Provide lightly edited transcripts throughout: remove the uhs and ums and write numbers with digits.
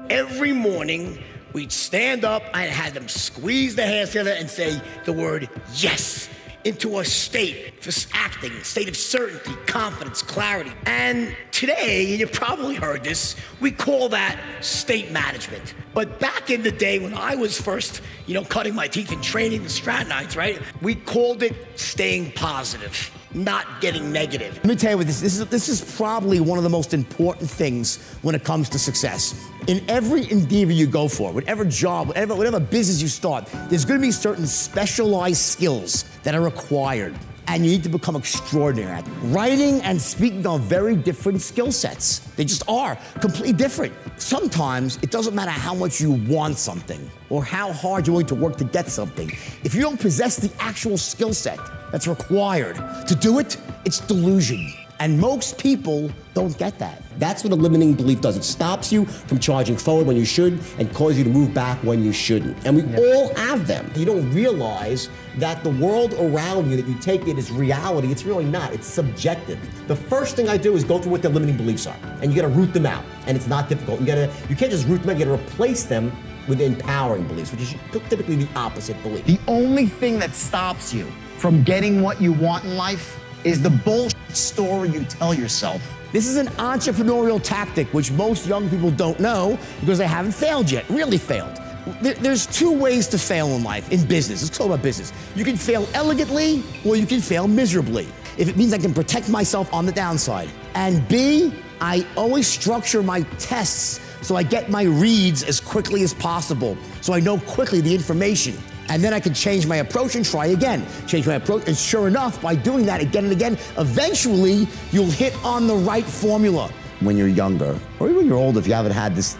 Every morning, we'd stand up, I had them squeeze their hands together and say the word yes into a state for acting, state of certainty, confidence, clarity. And today, and you probably heard this, we call that state management. But back in the day when I was first, cutting my teeth and training the Stratonites, right? We called it staying positive, not getting negative. Let me tell you what, this is probably one of the most important things when it comes to success. In every endeavor you go for, whatever job, whatever business you start, there's gonna be certain specialized skills that are required, and you need to become extraordinary at. Writing and speaking are very different skill sets. They just are completely different. Sometimes it doesn't matter how much you want something or how hard you're willing to work to get something. If you don't possess the actual skill set that's required to do it, it's delusion. And most people don't get that. That's what a limiting belief does. It stops you from charging forward when you should and causes you to move back when you shouldn't. And we all have them. You don't realize that the world around you that you take it as reality, it's really not. It's subjective. The first thing I do is go through what their limiting beliefs are. And you gotta root them out. And it's not difficult. You can't just root them out, you gotta replace them with empowering beliefs, which is typically the opposite belief. The only thing that stops you from getting what you want in life is the bullshit story you tell yourself. This is an entrepreneurial tactic which most young people don't know because they haven't failed yet, really failed. There's two ways to fail in life, in business. Let's talk about business. You can fail elegantly or you can fail miserably. If it means I can protect myself on the downside. And B, I always structure my tests so I get my reads as quickly as possible, so I know quickly the information. And then I can change my approach and try again. Change my approach, and sure enough, by doing that again and again, eventually you'll hit on the right formula. When you're younger, or even when you're older, if you haven't had this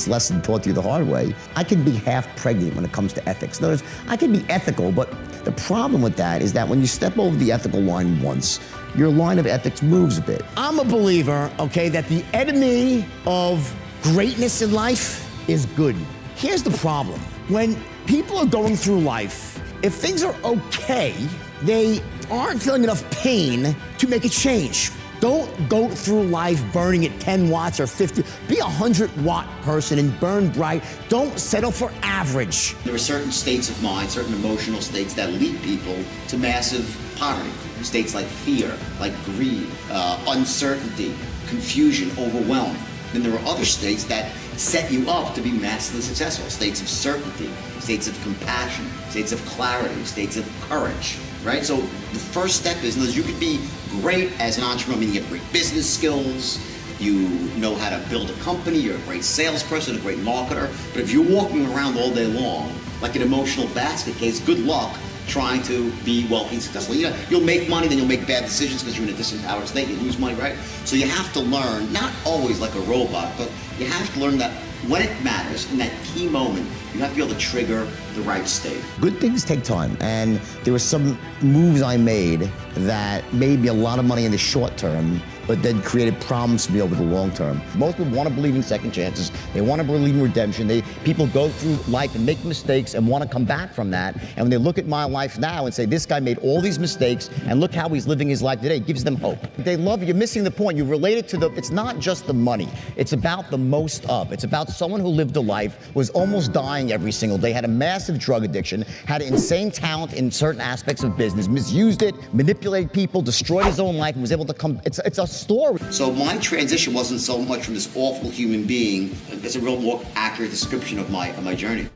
lesson taught to you the hard way, I can be half pregnant when it comes to ethics. In other words, I can be ethical, but the problem with that is that when you step over the ethical line once, your line of ethics moves a bit. I'm a believer, that the enemy of greatness in life is good. Here's the problem. When people are going through life, if things are okay, they aren't feeling enough pain to make a change. Don't go through life burning at 10 watts or 50. Be a 100-watt person and burn bright. Don't settle for average. There are certain states of mind, certain emotional states that lead people to massive poverty. States like fear, like greed, uncertainty, confusion, overwhelm. Then there are other states that set you up to be massively successful. States of certainty, states of compassion, states of clarity, states of courage, right? So the first step is you could be great as an entrepreneur, meaning you have great business skills, you know how to build a company, you're a great salesperson, a great marketer, but if you're walking around all day long like an emotional basket case, good luck trying to be wealthy and successful. You'll make money, then you'll make bad decisions because you're in a disempowered state, you lose money, right? So you have to learn, not always like a robot, but you have to learn that when it matters, in that key moment, you have to be able to trigger the right state. Good things take time, and there were some moves I made that made me a lot of money in the short term, but then created problems for me over the long term. Most people want to believe in second chances. They want to believe in redemption. People go through life and make mistakes and want to come back from that. And when they look at my life now and say, this guy made all these mistakes and look how he's living his life today, it gives them hope. They love you. You're missing the point. You relate it to it's not just the money. It's about the most of. It's about someone who lived a life, was almost dying every single day, had a massive drug addiction, had insane talent in certain aspects of business, misused it, manipulated people, destroyed his own life, and was able to come. It's a story. So my transition wasn't so much from this awful human being. It's a real more accurate description of my journey.